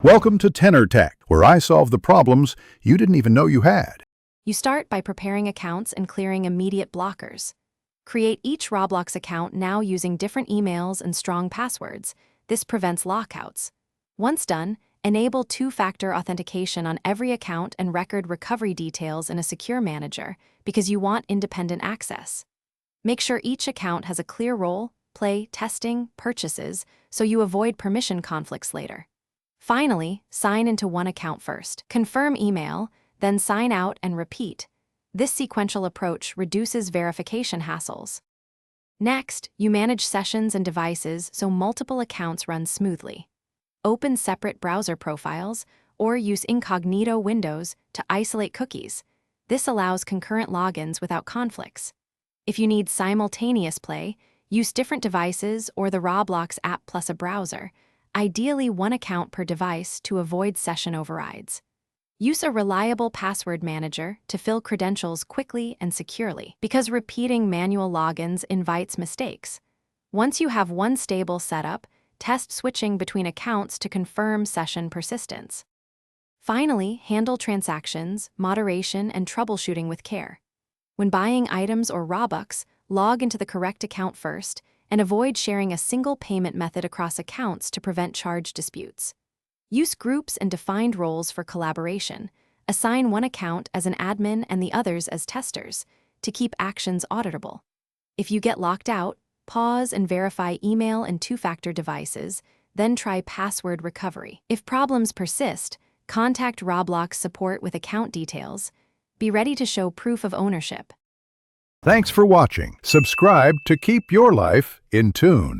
Welcome to Tenor Tech, where I solve the problems you didn't even know you had. You start by preparing accounts and clearing immediate blockers. Create each Roblox account now using different emails and strong passwords. This prevents lockouts. Once done, enable two-factor authentication on every account and record recovery details in a secure manager because you want independent access. Make sure each account has a clear role, play, testing, purchases, so you avoid permission conflicts later. Finally, sign into one account first. Confirm email, then sign out and repeat. This sequential approach reduces verification hassles. Next, you manage sessions and devices so multiple accounts run smoothly. Open separate browser profiles or use incognito windows to isolate cookies. This allows concurrent logins without conflicts. If you need simultaneous play, use different devices or the Roblox app plus a browser. Ideally one account per device to avoid session overrides. Use a reliable password manager to fill credentials quickly and securely, because repeating manual logins invites mistakes. Once you have one stable setup, test switching between accounts to confirm session persistence. Finally, handle transactions, moderation, and troubleshooting with care. When buying items or Robux, log into the correct account first, and avoid sharing a single payment method across accounts to prevent charge disputes. Use groups and defined roles for collaboration. Assign one account as an admin and the others as testers to keep actions auditable. If you get locked out, pause and verify email and two-factor devices, then try password recovery. If problems persist, contact Roblox support with account details. Be ready to show proof of ownership. Thanks for watching. Subscribe to keep your life in tune.